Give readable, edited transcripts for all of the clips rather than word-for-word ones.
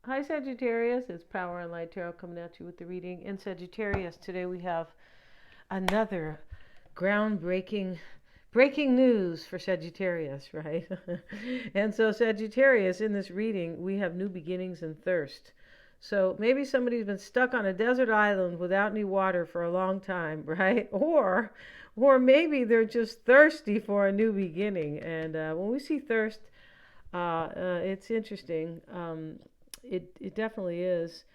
Hi Sagittarius, it's Power and Light Tarot coming at you with the reading. In Sagittarius, today we have another groundbreaking breaking news for Sagittarius, right? And so Sagittarius, in this reading, we have new beginnings and thirst. So maybe somebody's been stuck on a desert island without any water for a long time, right? Or maybe they're just thirsty for a new beginning. And when we see thirst, it's interesting. It definitely is,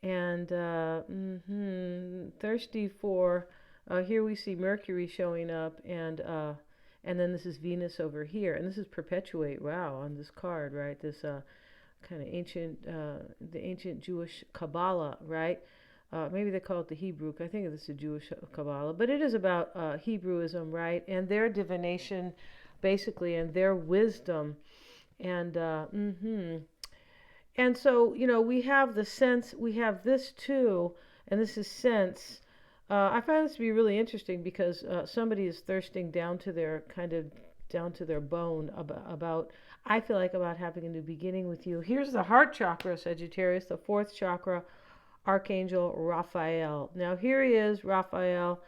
and thirsty for. Here we see Mercury showing up, and then this is Venus over here, and this is perpetuate. Wow, on this card, right? This kind of ancient, the ancient Jewish Kabbalah, right? Maybe they call it the Hebrew. I think this is Jewish Kabbalah, but it is about Hebrewism, right? And their divination, basically, and their wisdom, and and so, we have the sense, we have this too, and this is sense. I find this to be really interesting because somebody is thirsting down to their down to their bone about, I feel like, about having a new beginning with you. Here's the heart chakra, Sagittarius, the fourth chakra, Archangel Raphael. Now here he is, Raphael,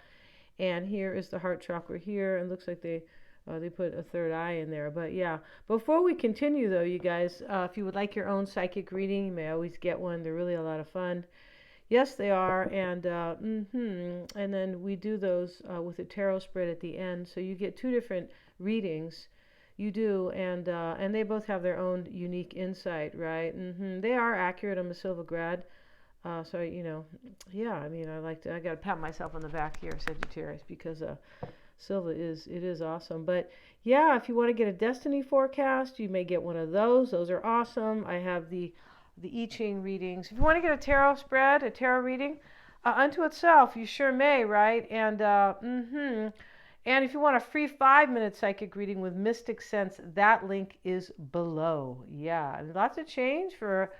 and here is the heart chakra here, and looks like they put a third eye in there. But yeah, before we continue though, you guys, if you would like your own psychic reading, you may always get one. They're really a lot of fun. Yes, they are. And then we do those with a tarot spread at the end. So you get two different readings. You do, and they both have their own unique insight, right? They are accurate. I'm a Silva grad. So, yeah, I mean, I got to pat myself on the back here, Sagittarius, because Silva it is awesome. But yeah, if you want to get a destiny forecast, you may get one of those. Those are awesome. I have the I Ching readings. If you want to get a tarot spread, a tarot reading, unto itself, you sure may, right? And if you want a free 5-minute psychic reading with Mystic Sense, that link is below. Yeah, lots of change for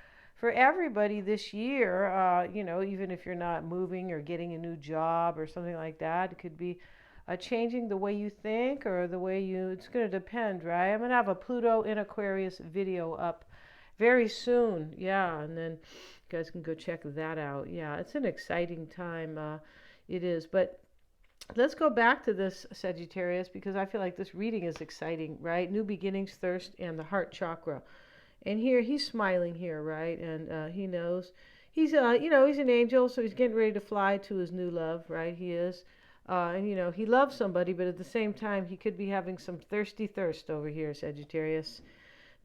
everybody this year. Even if you're not moving or getting a new job or something like that, it could be changing the way you think or the way it's going to depend, right? I'm going to have a Pluto in Aquarius video up very soon. Yeah, and then you guys can go check that out. Yeah, it's an exciting time. It is. But let's go back to this, Sagittarius, because I feel like this reading is exciting, right? New beginnings, thirst, and the heart chakra. And here he's smiling here, right? And he knows he's he's an angel, so he's getting ready to fly to his new love, right? He is. And he loves somebody, but at the same time he could be having some thirsty thirst over here, Sagittarius.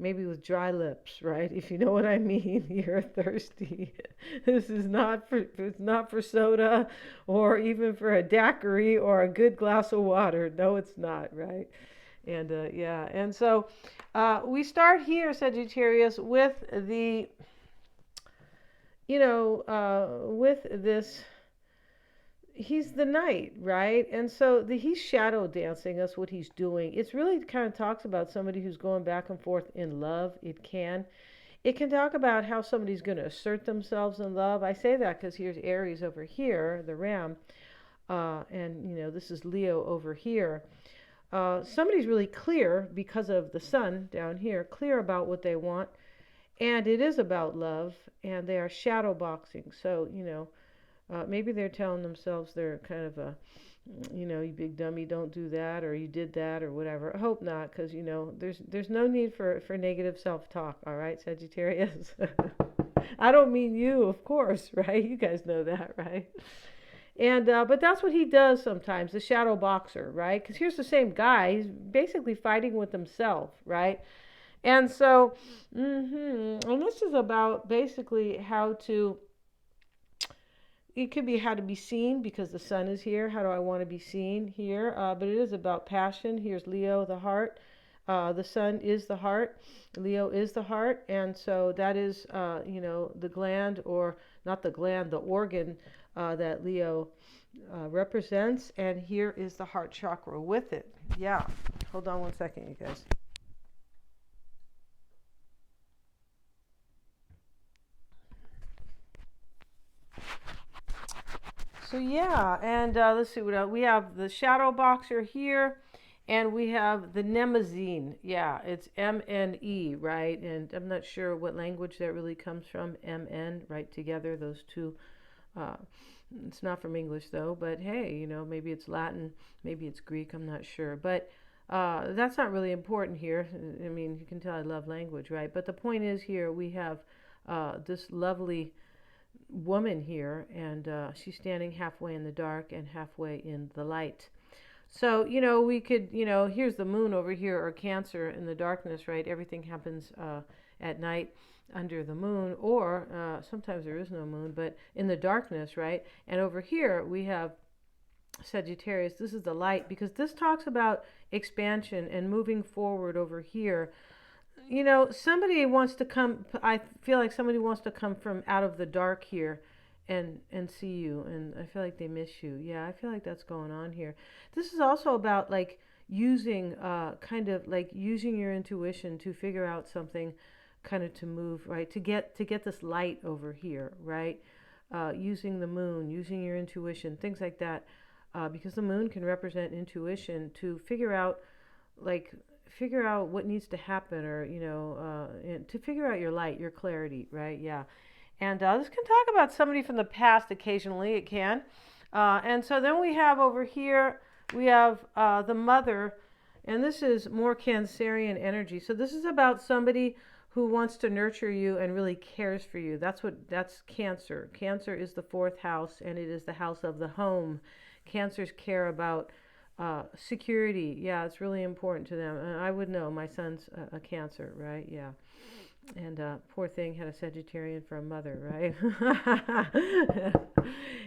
Maybe with dry lips, right? If you know what I mean. You're thirsty. This is it's not for soda or even for a daiquiri or a good glass of water. No, it's not, right? And yeah, and so we start here, Sagittarius, with with this. He's the knight, right? And so he's shadow dancing us what he's doing. It's really kind of talks about somebody who's going back and forth in love. It can talk about how somebody's going to assert themselves in love. I say that because here's Aries over here, the ram, and this is Leo over here. Somebody's really clear because of the sun down here, clear about what they want, and it is about love, and they are shadow boxing. So maybe they're telling themselves they're kind of you big dummy, don't do that, or you did that, or whatever. I hope not, because there's no need for negative self-talk. All right, Sagittarius. I don't mean you, of course, right? You guys know that, right? And but that's what he does sometimes, the shadow boxer, right? Because here's the same guy. He's basically fighting with himself, right? And so, and this is about basically how to. It could be how to be seen because the sun is here. How do I want to be seen here? But it is about passion. Here's Leo, the heart. The sun is the heart. Leo is the heart. And so that is, the gland, or not the gland, the organ that Leo represents. And here is the heart chakra with it. Yeah. Hold on one second, you guys. So yeah, and let's see what else. We have the shadow boxer here, And we have the Mnemosine. Yeah, it's MNE, right? And I'm not sure what language that really comes from. MN, right together, those two. Uh, it's not from English though, but hey, maybe it's Latin, maybe it's Greek, I'm not sure. But that's not really important here. I mean, you can tell I love language, right? But the point is here we have this lovely woman here, and she's standing halfway in the dark and halfway in the light. So, we could, here's the moon over here, or Cancer in the darkness, right? Everything happens at night under the moon, or sometimes there is no moon, but in the darkness, right? And over here we have Sagittarius. This is the light, because this talks about expansion and moving forward over here. Somebody wants to come, I feel like somebody wants to come from out of the dark here and see you, and I feel like they miss you. Yeah, I feel like that's going on here. This is also about like using kind of like using your intuition to figure out something, kind of to move, right? To get this light over here, right? Using the moon, using your intuition, things like that. Because the moon can represent intuition to figure out what needs to happen, or to figure out your light, your clarity, right? Yeah. And this can talk about somebody from the past. Occasionally it can. And so then we have over here, we have the mother, and this is more Cancerian energy. So this is about somebody who wants to nurture you and really cares for you. That's Cancer. Cancer is the fourth house, and it is the house of the home. Cancers care about security. Yeah, it's really important to them. I would know. My son's a Cancer, right? Yeah. And poor thing had a Sagittarian for a mother, right?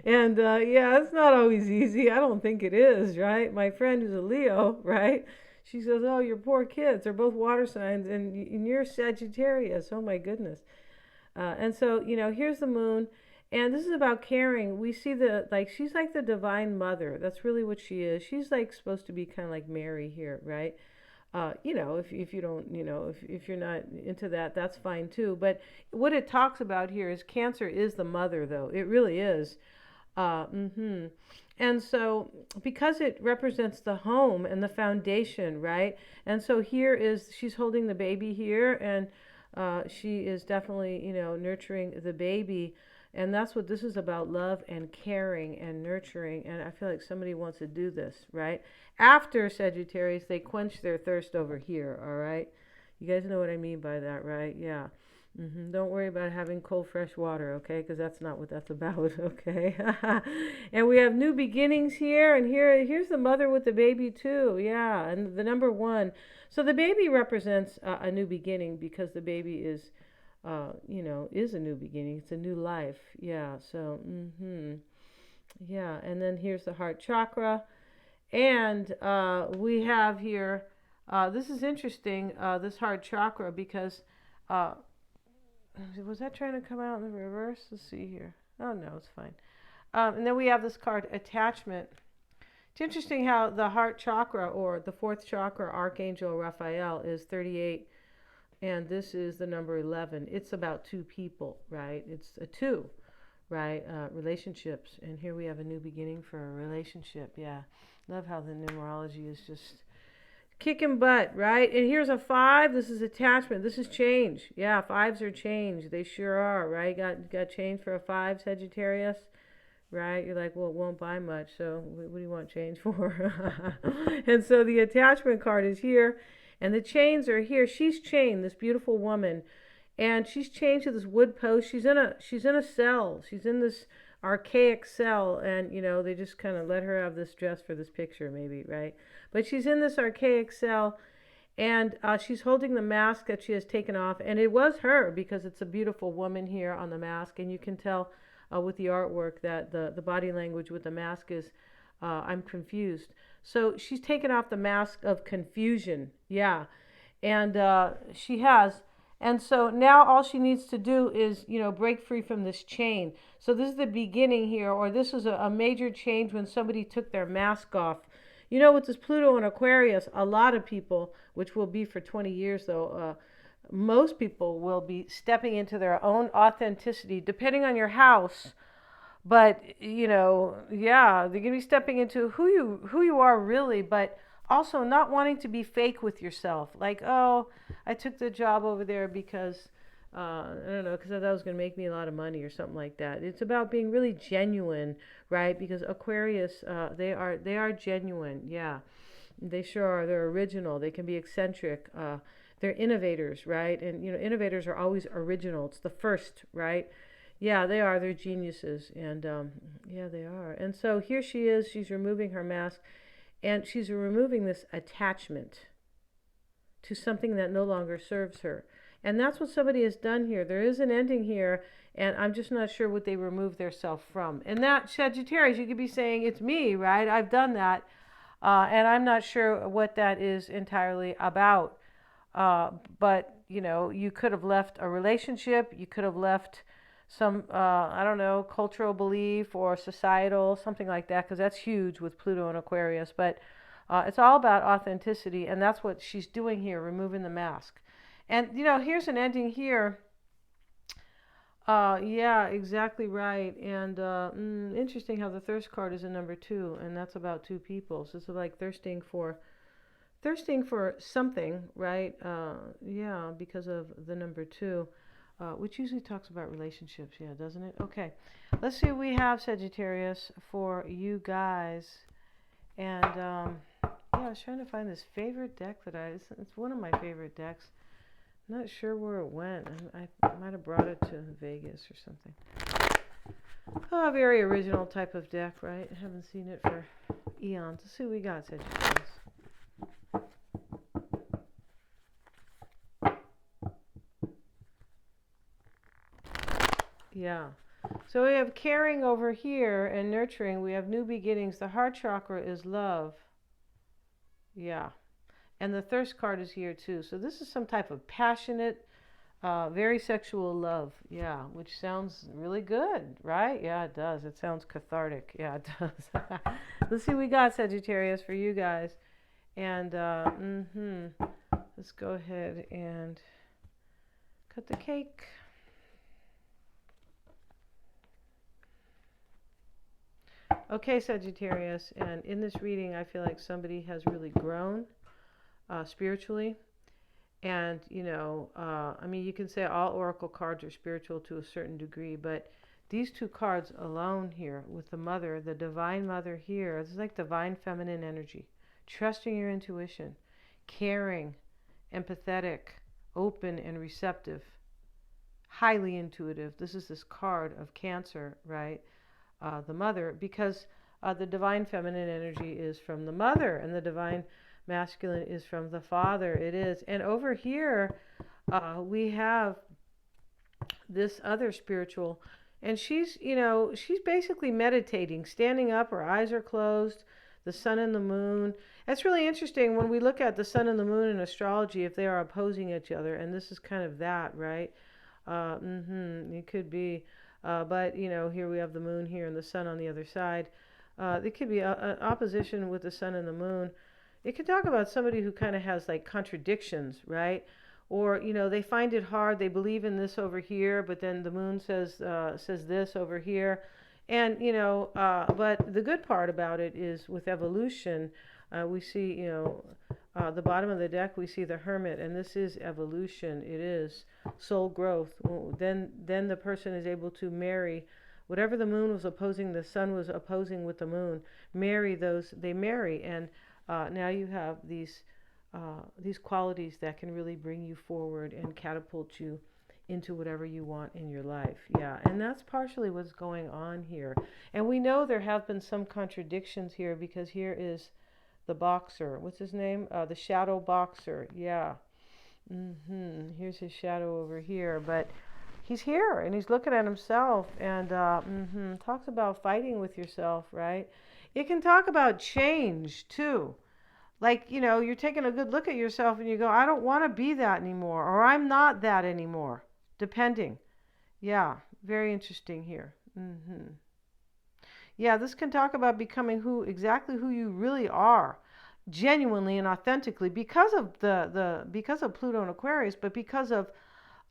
And yeah, it's not always easy. I don't think it is, right? My friend who's a Leo, right? She says, "Oh, your poor kids. They're both water signs, and you're Sagittarius. Oh my goodness." And so, here's the moon. And this is about caring. We see she's like the divine mother. That's really what she is. She's like supposed to be kind of like Mary here, right? If you don't, if you're not into that, that's fine too. But what it talks about here is Cancer is the mother, though. It really is. And so, because it represents the home and the foundation, right? And so she's holding the baby here, and she is definitely, nurturing the baby. And that's what this is about, love and caring and nurturing. And I feel like somebody wants to do this, right? After Sagittarius, they quench their thirst over here, all right? You guys know what I mean by that, right? Yeah. Don't worry about having cold, fresh water, okay? Because that's not what that's about, okay? And we have new beginnings here. And here's the mother with the baby, too. Yeah, and the number 1. So the baby represents a new beginning, because the baby is a new beginning. It's a new life. Yeah. So, yeah. And then here's the heart chakra. And we have here, this is interesting, this heart chakra, because, was that trying to come out in the reverse? Let's see here. Oh, no, it's fine. And then we have this card, attachment. It's interesting how the heart chakra, or the fourth chakra, Archangel Raphael, is 38. And this is the number 11. It's about two people, right? It's a 2, right? Relationships. And here we have a new beginning for a relationship. Yeah. Love how the numerology is just kicking butt, right? And here's a 5. This is attachment. This is change. Yeah, 5s are change. They sure are, right? Got change for a 5, Sagittarius, right? You're like, well, it won't buy much. So what do you want change for? And so the attachment card is here. And the chains are here. She's chained, this beautiful woman, and she's chained to this wood post. She's in a cell. She's in this archaic cell, and they just kind of let her have this dress for this picture, maybe, right? But she's in this archaic cell, and she's holding the mask that she has taken off, and it was her, because it's a beautiful woman here on the mask, and you can tell with the artwork that the body language with the mask is, I'm confused. So she's taken off the mask of confusion. Yeah. And she has. And so now all she needs to do is, break free from this chain. So this is the beginning here, or this is a major change when somebody took their mask off. With this Pluto and Aquarius, a lot of people, which will be for 20 years though, most people will be stepping into their own authenticity, depending on your house. But yeah, they're gonna be stepping into who you are really. But Also, not wanting to be fake with yourself. Like, oh, I took the job over there because, I don't know, because I thought it was going to make me a lot of money or something like that. It's about being really genuine, right? Because Aquarius, they are genuine. Yeah, they sure are. They're original. They can be eccentric. They're innovators, right? And innovators are always original. It's the first, right? Yeah, they are. They're geniuses, and yeah, they are. And so here she is. She's removing her mask, and she's removing this attachment to something that no longer serves her. And that's what somebody has done here. There is an ending here, and I'm just not sure what they removed their self from. And that, Sagittarius, you could be saying, it's me, right? I've done that. And I'm not sure what that is entirely about. But, you could have left a relationship. You could have left some, I don't know, cultural belief or societal, something like that, because that's huge with Pluto and Aquarius. But it's all about authenticity, and that's what she's doing here, removing the mask. And, here's an ending here. Yeah, exactly right. And interesting how the thirst card is a number 2, and that's about 2 people. So it's like thirsting for something, right? Yeah, because of the number 2, which usually talks about relationships, yeah, doesn't it? Okay, let's see what we have, Sagittarius, for you guys. And yeah, I was trying to find this favorite deck it's one of my favorite decks. I'm not sure where it went. I might have brought it to Vegas or something. Oh, a very original type of deck, right? I haven't seen it for eons. Let's see what we got, Sagittarius. Yeah. So we have caring over here and nurturing. We have new beginnings. The heart chakra is love. Yeah. And the thirst card is here too. So this is some type of passionate, very sexual love. Yeah. Which sounds really good, right? Yeah, it does. It sounds cathartic. Yeah, it does. Let's see what we got, Sagittarius, for you guys. And let's go ahead and cut the cake. Okay, Sagittarius, and in this reading, I feel like somebody has really grown spiritually. And, I mean, you can say all oracle cards are spiritual to a certain degree, but these 2 cards alone here with the mother, the divine mother here, this is like divine feminine energy, trusting your intuition, caring, empathetic, open and receptive, highly intuitive. This is this card of Cancer, right? The mother, because the divine feminine energy is from the mother and the divine masculine is from the father. It is. And over here, we have this other spiritual, and she's basically meditating, standing up, her eyes are closed, the sun and the moon. That's really interesting when we look at the sun and the moon in astrology, if they are opposing each other, and this is kind of that, right? It could be. But, here we have the moon here and the sun on the other side. It could be an opposition with the sun and the moon. It could talk about somebody who kind of has like contradictions, right? Or, they find it hard. They believe in this over here, but then the moon says this over here. And, but the good part about it is with evolution, we see, the bottom of the deck, we see the Hermit, and this is evolution. It is soul growth. Then the person is able to marry whatever the moon was opposing, the sun was opposing with the moon. They marry, and now you have these qualities that can really bring you forward and catapult you into whatever you want in your life. Yeah, and that's partially what's going on here. And we know there have been some contradictions here, because here is the boxer. What's his name? The shadow boxer. Yeah. Here's his shadow over here. But he's here and he's looking at himself, and talks about fighting with yourself, right? It can talk about change too. Like, you're taking a good look at yourself and you go, I don't want to be that anymore, or I'm not that anymore. Depending. Yeah. Very interesting here. Yeah, this can talk about becoming exactly who you really are, genuinely and authentically, because of because of Pluto and Aquarius, but because of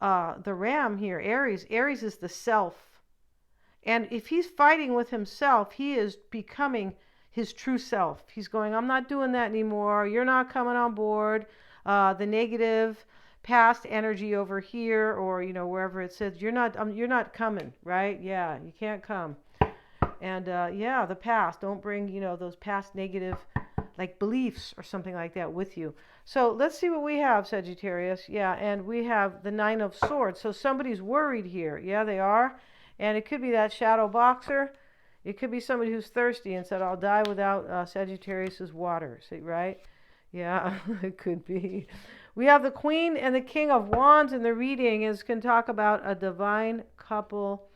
the Ram here, Aries. Aries is the self, and if he's fighting with himself, he is becoming his true self. He's going, I'm not doing that anymore. You're not coming on board. The negative past energy over here, or wherever it says you're not coming, right? Yeah, you can't come. And yeah, the past. Don't bring those past negative like beliefs or something like that with you. So let's see what we have, Sagittarius. Yeah, and we have the Nine of Swords. So somebody's worried here. Yeah, they are. And it could be that shadow boxer. It could be somebody who's thirsty and said, I'll die without Sagittarius's water. See, right? Yeah, it could be. We have the Queen and the King of Wands in the reading. Is can talk about a divine couple.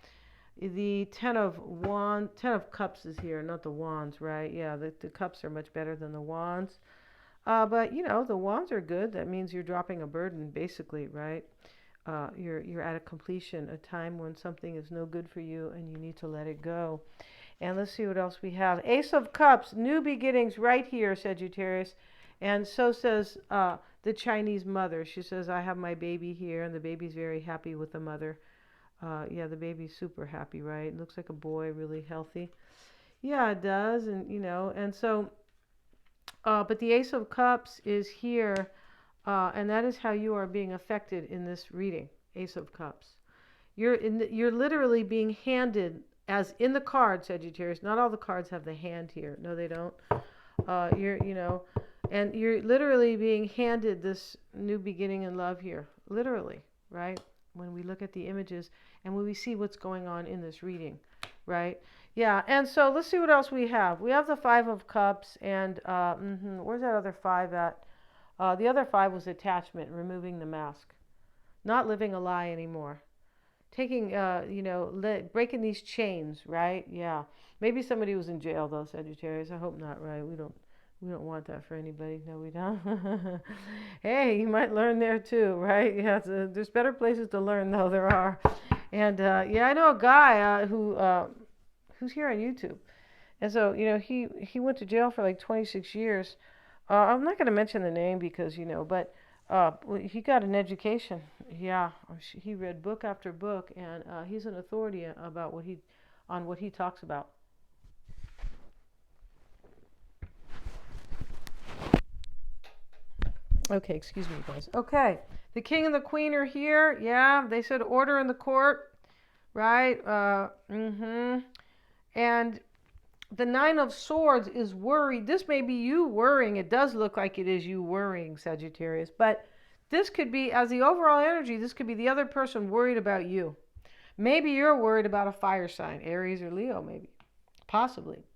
The Ten of Cups is here, not the Wands, right? Yeah, the cups are much better than the Wands. But the Wands are good. That means you're dropping a burden, basically, right? You're at a completion, a time when something is no good for you and you need to let it go. And let's see what else we have. Ace of Cups, new beginnings right here, Sagittarius. And so says the Chinese mother. She says, I have my baby here, and the baby's very happy with the mother. Yeah, the baby's super happy, right? It looks like a boy, really healthy. Yeah, it does. And, and so, but the Ace of Cups is here, and that is how you are being affected in this reading, Ace of Cups. You're literally being handed, as in the card, Sagittarius. Not all the cards have the hand here. No, they don't. And you're literally being handed this new beginning in love here. Literally, right? When we look at the images and when we see what's going on in this reading, right? Yeah, and so let's see what else we have. We have the Five of Cups, and where's that other five at? The other five was attachment, removing the mask, not living a lie anymore, taking, breaking these chains, right? Yeah, maybe somebody was in jail though, Sagittarius. I hope not, right? We don't want that for anybody. No, we don't. Hey, you might learn there too, right? Yeah, there's better places to learn, though. There are. And yeah, I know a guy who's here on YouTube. And so, he went to jail for like 26 years. I'm not going to mention the name because, but he got an education. Yeah, he read book after book, and he's an authority about what he talks about. Okay, excuse me, guys. Okay, the King and the Queen are here. Yeah, they said order in the court, right? And the Nine of Swords is worried. This may be you worrying. It does look like it is you worrying, Sagittarius. But this could be, as the overall energy, this could be the other person worried about you. Maybe you're worried about a fire sign, Aries or Leo, maybe. Possibly.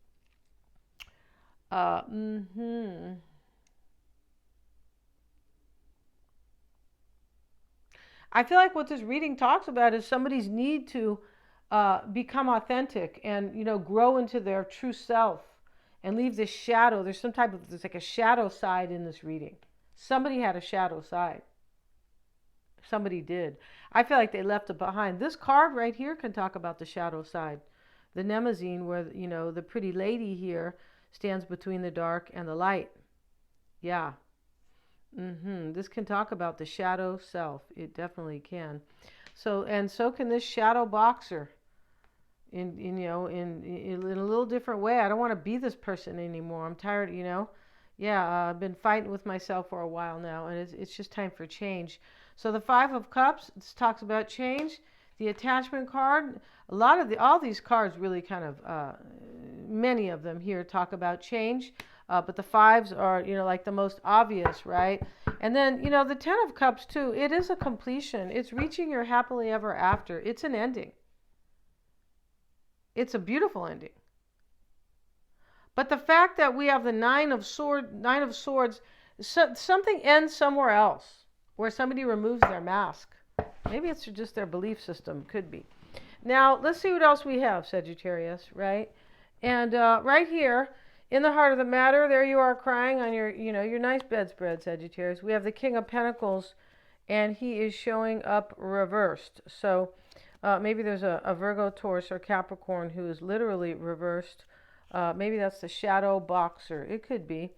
I feel like what this reading talks about is somebody's need to become authentic and, grow into their true self and leave this shadow. There's like a shadow side in this reading. Somebody had a shadow side. Somebody did. I feel like they left it behind. This card right here can talk about the shadow side. The Nemesis, where, the pretty lady here stands between the dark and the light. Yeah. This can talk about the shadow self. It definitely can. So can this shadow boxer in a little different way. I don't want to be this person anymore. I'm tired, Yeah, I've been fighting with myself for a while now, and it's just time for change. So the Five of Cups, this talks about change. The attachment card, all these cards really kind of, many of them here talk about change. But the fives are, like the most obvious, right? And then, the Ten of Cups too, it is a completion. It's reaching your happily ever after. It's an ending. It's a beautiful ending. But the fact that we have the Nine of Swords, something ends somewhere else where somebody removes their mask. Maybe it's just their belief system. Could be. Now, let's see what else we have, Sagittarius, right? And right here, in the heart of the matter, there you are crying on your nice bedspread, Sagittarius. We have the King of Pentacles, and he is showing up reversed. So maybe there's a Virgo, Taurus, or Capricorn who is literally reversed. Maybe that's the shadow boxer. It could be.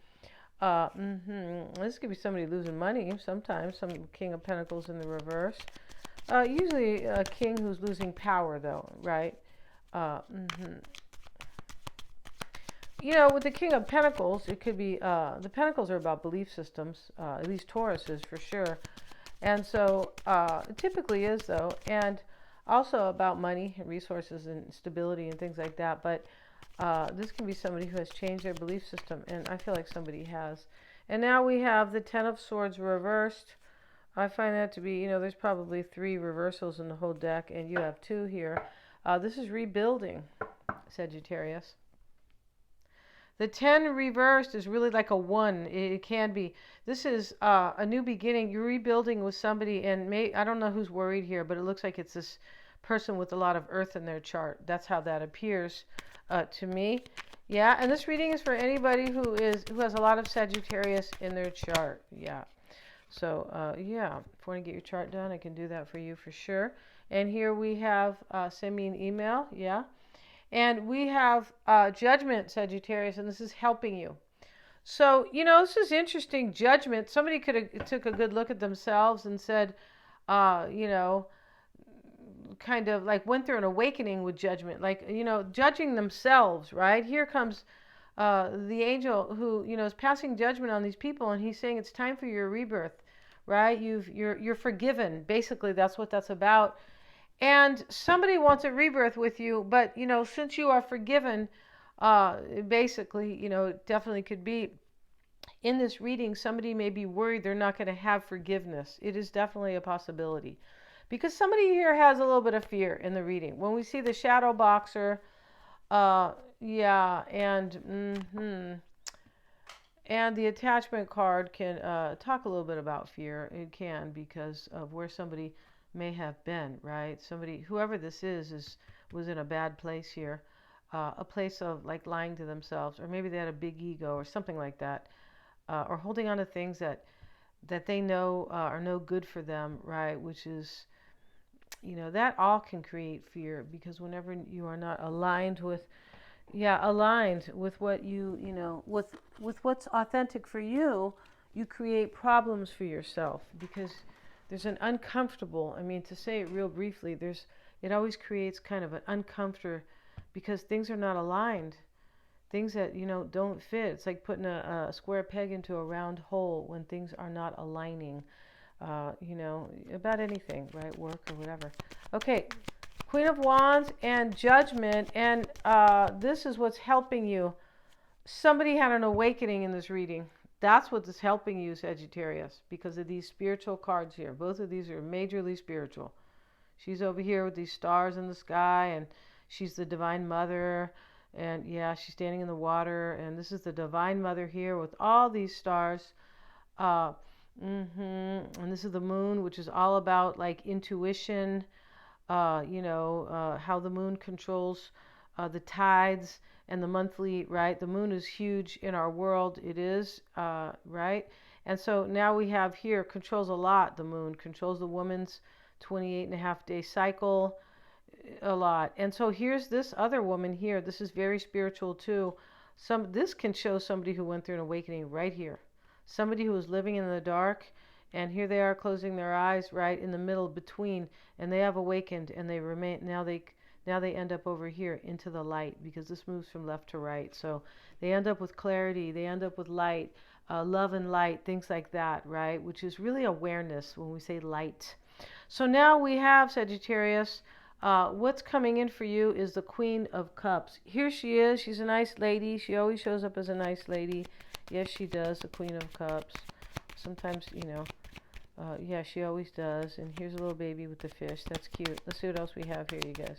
This could be somebody losing money sometimes. Some King of Pentacles in the reverse. Usually a king who's losing power, though, right? with the King of Pentacles, it could be, the Pentacles are about belief systems, at least Taurus is for sure. And so it typically is, though, and also about money and resources and stability and things like that. But this can be somebody who has changed their belief system, and I feel like somebody has. And now we have the Ten of Swords reversed. I find that to be, there's probably 3 reversals in the whole deck, and you have 2 here. This is rebuilding, Sagittarius. The 10 reversed is really like a 1. It can be. This is a new beginning. You're rebuilding with somebody, and I don't know who's worried here, but it looks like it's this person with a lot of earth in their chart. That's how that appears to me. Yeah, and this reading is for anybody who has a lot of Sagittarius in their chart. Yeah. So, if you want to get your chart done, I can do that for you for sure. And here we have, send me an email. Yeah. And we have judgment, Sagittarius, and this is helping you. So, this is interesting. Judgment. Somebody could have took a good look at themselves and said, kind of like went through an awakening with judgment, like, judging themselves, right? Here comes the angel who, is passing judgment on these people, and he's saying it's time for your rebirth, right? You're forgiven. Basically, that's what that's about. And somebody wants a rebirth with you, but, since you are forgiven, basically, it definitely could be in this reading, somebody may be worried they're not going to have forgiveness. It is definitely a possibility. Because somebody here has a little bit of fear in the reading. When we see the shadow boxer, and the attachment card can talk a little bit about fear. It can, because of where somebody may have been, right? Somebody, whoever this was in a bad place here, a place of like lying to themselves, or maybe they had a big ego or something like that, or holding on to things that they know are no good for them, right? Which is, that all can create fear, because whenever you are not aligned with what with what's authentic for you, you create problems for yourself, because there's an uncomfortable, to say it real briefly, it always creates kind of an uncomfortable, because things are not aligned. Things that, don't fit. It's like putting a square peg into a round hole when things are not aligning, about anything, right? Work or whatever. Okay, Queen of Wands and Judgment, and this is what's helping you. Somebody had an awakening in this reading. That's what is helping you, Sagittarius, because of these spiritual cards here. Both of these are majorly spiritual. She's over here with these stars in the sky, and she's the Divine Mother, and she's standing in the water, and this is the Divine Mother here with all these stars. And this is the moon, which is all about like intuition, how the moon controls the tides and the monthly, right? The moon is huge in our world. It is, right? And so now we have here, controls a lot. The moon controls the woman's 28.5-day cycle a lot. And so here's this other woman here. This is very spiritual too. This can show somebody who went through an awakening right here. Somebody who was living in the dark, and here they are closing their eyes right in the middle between, and they have awakened, and they remain, now they end up over here into the light, because this moves from left to right. So they end up with clarity, they end up with light, love and light, things like that, right? Which is really awareness when we say light. So now we have, Sagittarius, what's coming in for you is the Queen of Cups. Here she is. She's a nice lady. She always shows up as a nice lady. Yes, she does, the Queen of Cups. Sometimes, she always does. And here's a little baby with the fish. That's cute. Let's see what else we have here, you guys.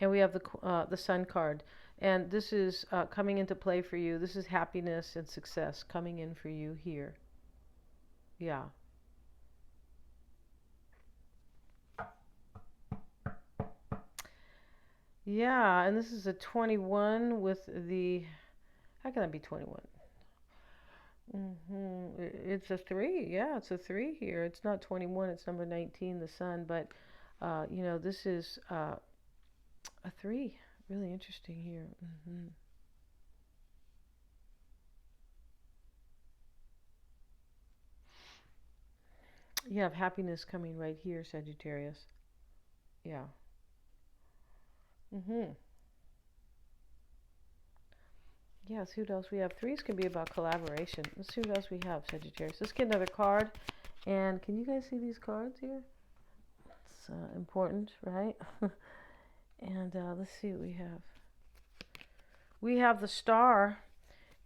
And we have the Sun card. And this is coming into play for you. This is happiness and success coming in for you here. Yeah. Yeah, and this is a 21 with the... How can that be 21? It's a 3. Yeah, it's a 3 here. It's not 21. It's number 19, the Sun. But, this is a 3. Really interesting here. You have happiness coming right here, Sagittarius. Yeah. Yes, who else we have? Threes can be about collaboration. Let's see what else we have, Sagittarius. Let's get another card. And can you guys see these cards here? It's important, right? And let's see what we have. We have the star,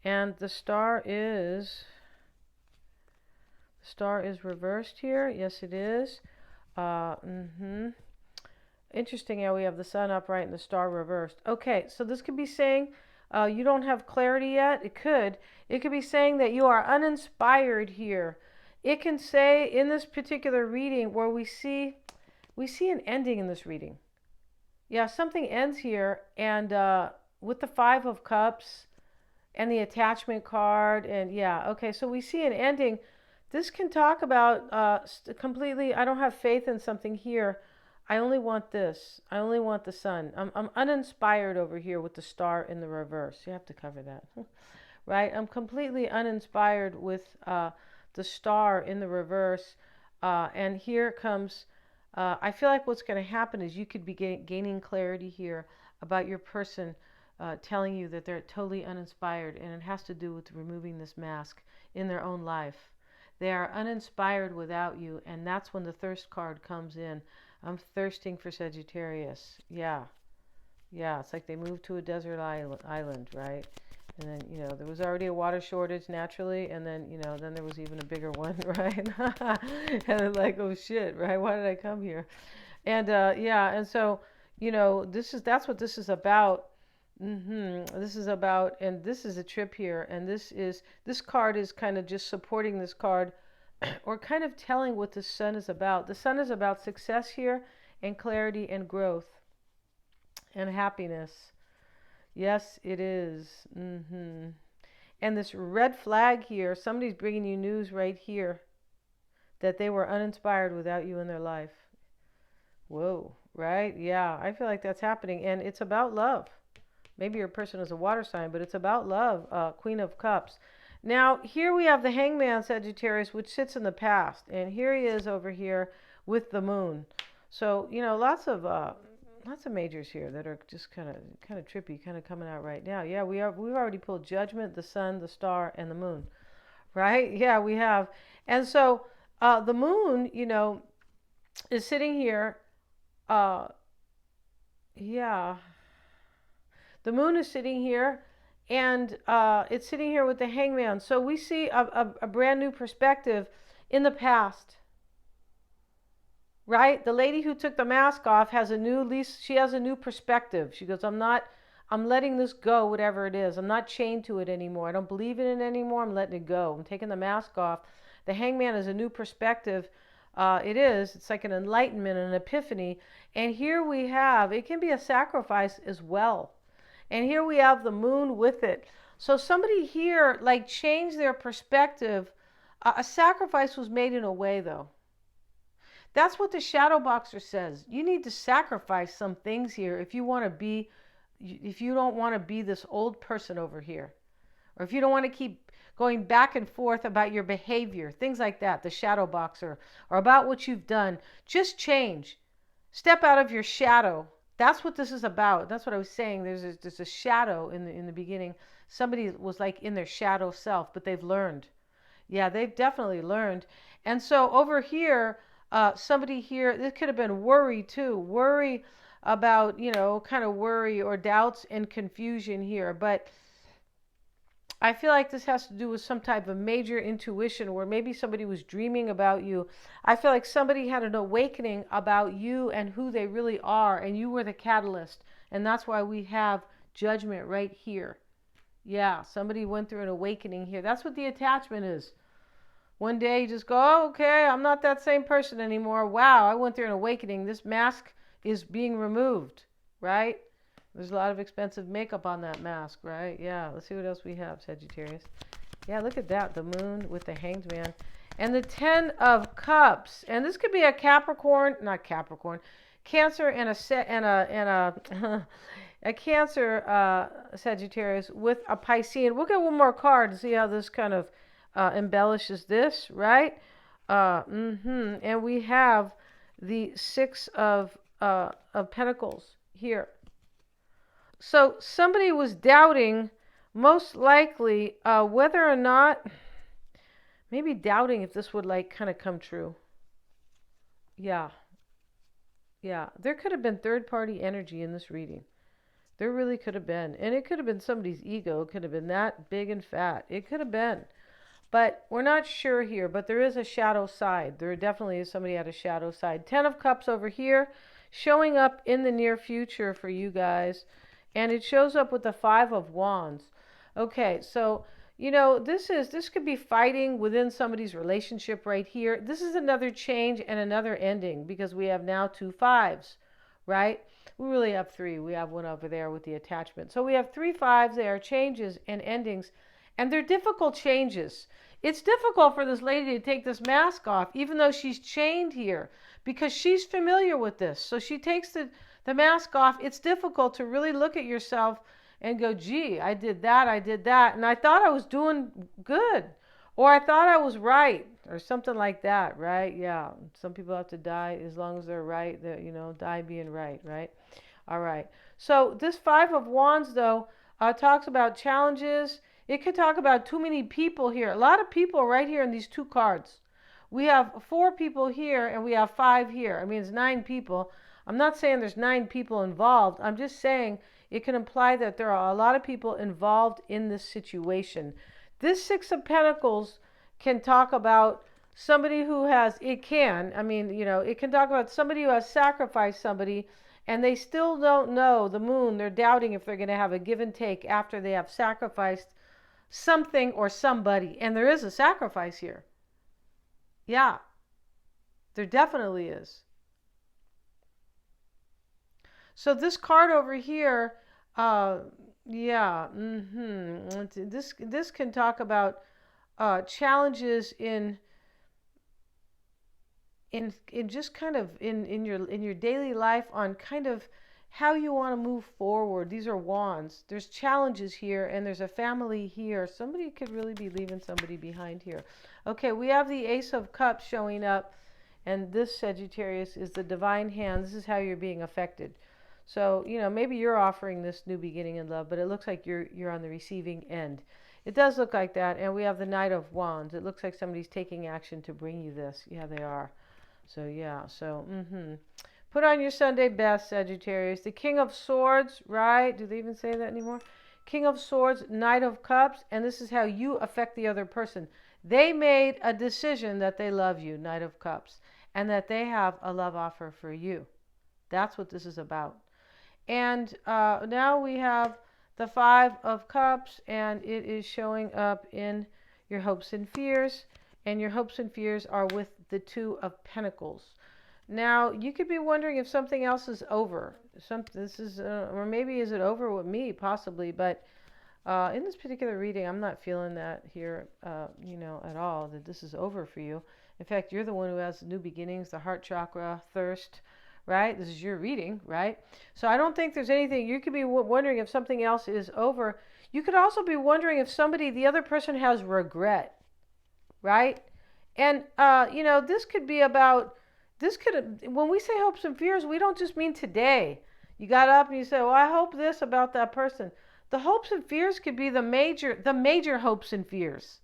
and the star is reversed here. Yes, it is. Interesting how we have the sun upright and the star reversed. Okay, so this could be saying you don't have clarity yet. It could. It could be saying that you are uninspired here. It can say in this particular reading where we see an ending in this reading. Yeah, something ends here, and with the Five of Cups and the attachment card, and yeah, okay, so we see an ending. This can talk about completely, I don't have faith in something here. I only want this. I only want the sun. I'm uninspired over here with the star in the reverse. You have to cover that, right? I'm completely uninspired with the star in the reverse. And here comes, I feel like what's going to happen is you could be gaining clarity here about your person telling you that they're totally uninspired, and it has to do with removing this mask in their own life. They are uninspired without you, and that's when the thirst card comes in. I'm thirsting for Sagittarius. Yeah. Yeah, it's like they moved to a desert island, right? And then, there was already a water shortage naturally, and then, then there was even a bigger one, right? And they're like, oh shit, right? Why did I come here? And yeah, and so, that's what this is about. This is about, and this is a trip here, and this card is kind of just supporting this card, or kind of telling what the sun is about. The sun is about success here, and clarity, and growth, and happiness. Yes, it is. And this red flag here, somebody's bringing you news right here that they were uninspired without you in their life. Whoa, right? Yeah, I feel like that's happening, and it's about love. Maybe your person is a water sign, but it's about love. Queen of Cups. Now, here we have the Hangman, Sagittarius, which sits in the past. And here he is over here with the moon. So, lots of majors here that are just kind of trippy, kind of coming out right now. Yeah, we've already pulled Judgment, the sun, the star, and the moon. Right? Yeah, we have. And so, the moon, is sitting here. Yeah. The moon is sitting here, and it's sitting here with the Hangman. So we see a brand new perspective in the past, right? The lady who took the mask off has a new lease. She has a new perspective. She goes, I'm letting this go, whatever it is. I'm not chained to it anymore. I don't believe in it anymore. I'm letting it go. I'm taking the mask off. The Hangman is a new perspective. It's like an enlightenment, an epiphany. And here we have, it can be a sacrifice as well. And here we have the moon with it. So somebody here like changed their perspective. A sacrifice was made in a way, though. That's what the shadow boxer says. You need to sacrifice some things here if you don't want to be this old person over here. Or if you don't want to keep going back and forth about your behavior, things like that, the shadow boxer, or about what you've done. Just change. Step out of your shadow. That's what this is about. That's what I was saying. There's a shadow in the beginning. Somebody was like in their shadow self, but they've learned. Yeah, they've definitely learned. And so over here, somebody here, this could have been worry too. Worry about, kind of worry or doubts and confusion here. But I feel like this has to do with some type of major intuition where maybe somebody was dreaming about you. I feel like somebody had an awakening about you and who they really are, and you were the catalyst. And that's why we have Judgment right here. Yeah, somebody went through an awakening here. That's what the attachment is. One day you just go, oh, okay, I'm not that same person anymore. Wow, I went through an awakening. This mask is being removed, right? There's a lot of expensive makeup on that mask, right? Yeah, let's see what else we have, Sagittarius. Yeah, look at that, the moon with the Hanged Man. And the 10 of Cups. And this could be a Capricorn, not Capricorn, Cancer and a Cancer Sagittarius with a Piscean. We'll get one more card to see how this kind of embellishes this, right? And we have the 6 of Pentacles here. So somebody was doubting most likely, whether or not, maybe doubting if this would like kind of come true. Yeah, yeah. There could have been third party energy in this reading. There really could have been. And it could have been somebody's ego. It could have been that big and fat. It could have been. But we're not sure here. But there is a shadow side. There definitely is somebody at a shadow side. 10 of Cups over here, showing up in the near future for you guys. And it shows up with the 5 of Wands. Okay, so this could be fighting within somebody's relationship right here. This is another change and another ending because we have now 2 5s, right? We really have 3. We have one over there with the attachment. So we have 3 5s. They are changes and endings, and they're difficult changes. It's difficult for this lady to take this mask off, even though she's chained here, because she's familiar with this. So she takes the mask off. It's difficult to really look at yourself and go, gee, I did that, and I thought I was doing good, or I thought I was right, or something like that, right? Yeah, some people have to die as long as they're right, die being right, right? All right. So this 5 of Wands, though, talks about challenges. It could talk about too many people here. A lot of people right here in these 2 cards. We have 4 people here, and we have 5 here. I mean, it's 9 people. I'm not saying there's 9 people involved. I'm just saying it can imply that there are a lot of people involved in this situation. This 6 of Pentacles can talk about somebody who has, it can talk about somebody who has sacrificed somebody, and they still don't know, the moon, they're doubting if they're going to have a give and take after they have sacrificed something or somebody. And there is a sacrifice here. Yeah, there definitely is. So this card over here, yeah, this can talk about challenges in just kind of in your daily life, on kind of how you want to move forward. These are wands. There's challenges here, and there's a family here. Somebody could really be leaving somebody behind here. Okay, we have the Ace of Cups showing up, and this, Sagittarius, is the divine hand. This is how you're being affected. So, maybe you're offering this new beginning in love, but it looks like you're on the receiving end. It does look like that. And we have the Knight of Wands. It looks like somebody's taking action to bring you this. Yeah, they are. So, yeah. So, put on your Sunday best, Sagittarius. The King of Swords, right? Do they even say that anymore? King of Swords, Knight of Cups. And this is how you affect the other person. They made a decision that they love you, Knight of Cups, and that they have a love offer for you. That's what this is about. And now we have the 5 of Cups, and it is showing up in your hopes and fears. And your hopes and fears are with the 2 of Pentacles. Now, you could be wondering if something else is over. Or maybe is it over with me, possibly. But in this particular reading, I'm not feeling that here, at all, that this is over for you. In fact, you're the one who has new beginnings, the heart chakra, thirst, right? This is your reading, right? So I don't think there's anything. You could be wondering if something else is over. You could also be wondering if the other person has regret, right? And, this could be about, when we say hopes and fears, we don't just mean today. You got up and you say, well, I hope this about that person. The hopes and fears could be the major hopes and fears,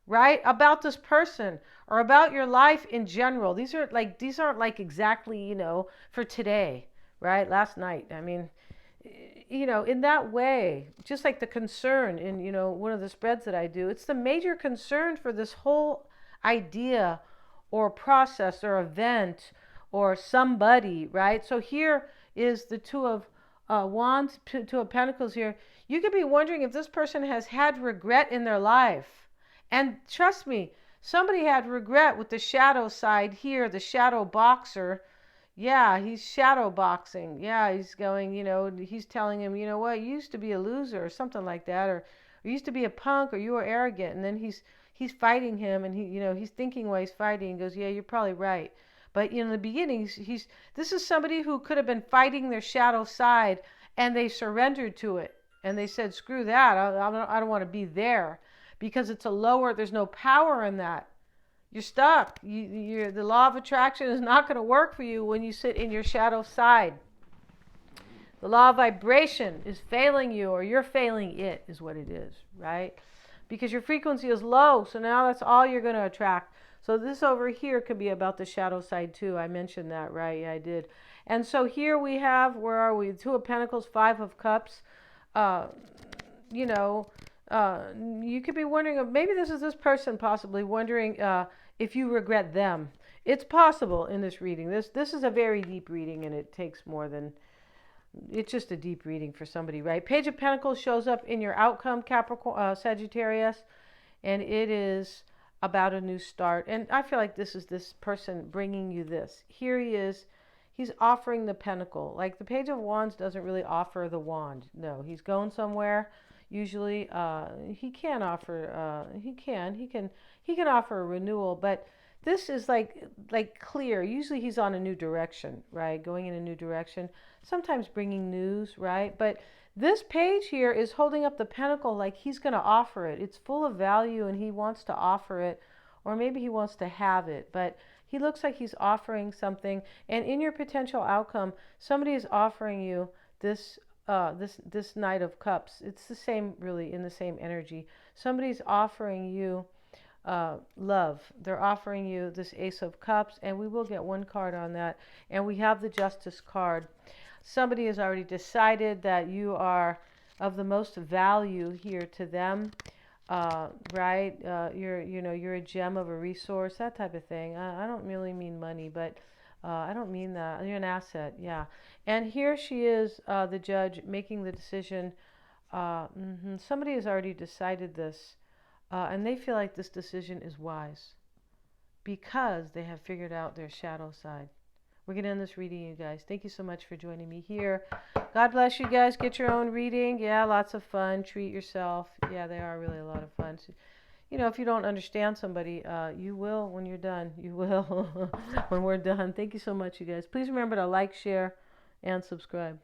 right? About this person or about your life in general. These aren't like exactly, for today, right? Last night. I mean, in that way, just like the concern in, one of the spreads that I do, it's the major concern for this whole idea or process or event or somebody, right? So here is the 2 of Wands, 2 of Pentacles here. You could be wondering if this person has had regret in their life. And trust me, somebody had regret with the shadow side here, the shadow boxer. Yeah, he's shadow boxing. Yeah, he's going, he's telling him, you know what, you used to be a loser or something like that, or you used to be a punk, or you were arrogant. And then he's fighting him, and he's thinking while he's fighting, and goes, yeah, you're probably right. But in the beginning, this is somebody who could have been fighting their shadow side, and they surrendered to it. And they said, screw that, I don't want to be there. Because it's there's no power in that. You're stuck. The law of attraction is not going to work for you when you sit in your shadow side. The law of vibration is failing you, or you're failing it, is what it is, right? Because your frequency is low, so now that's all you're going to attract. So this over here could be about the shadow side too. I mentioned that, right? Yeah, I did. And so here we have, where are we? Two of Pentacles, Five of Cups. Uh, you know, you could be wondering, maybe this is this person possibly wondering if you regret them. It's possible in this reading. This is a very deep reading, and it takes more than, it's just a deep reading for somebody, right? Page of Pentacles shows up in your outcome, Capricorn, Sagittarius, and it is about a new start. And I feel like this is this person bringing you this. Here he is. He's offering the pentacle. Like the Page of Wands doesn't really offer the wand. No, he's going somewhere. Usually, he can offer. He can offer a renewal, but this is like clear. Usually, he's on a new direction, right? Going in a new direction. Sometimes bringing news, right? But this page here is holding up the pentacle like he's going to offer it. It's full of value, and he wants to offer it, or maybe he wants to have it, but he looks like he's offering something. And in your potential outcome, somebody is offering you this this Knight of Cups. It's the same, really, in the same energy. Somebody's offering you love. They're offering you this Ace of Cups, and we will get one card on that. And we have the Justice card. Somebody has already decided that you are of the most value here to them. Right? You're a gem of a resource, that type of thing. I don't really mean money, but I don't mean that. You're an asset, yeah. And here she is, the judge, making the decision. Somebody has already decided this, and they feel like this decision is wise because they have figured out their shadow side. We're going to end this reading, you guys. Thank you so much for joining me here. God bless you guys. Get your own reading. Yeah, lots of fun. Treat yourself. Yeah, they are really a lot of fun. So, if you don't understand somebody, you will when you're done. You will when we're done. Thank you so much, you guys. Please remember to like, share, and subscribe.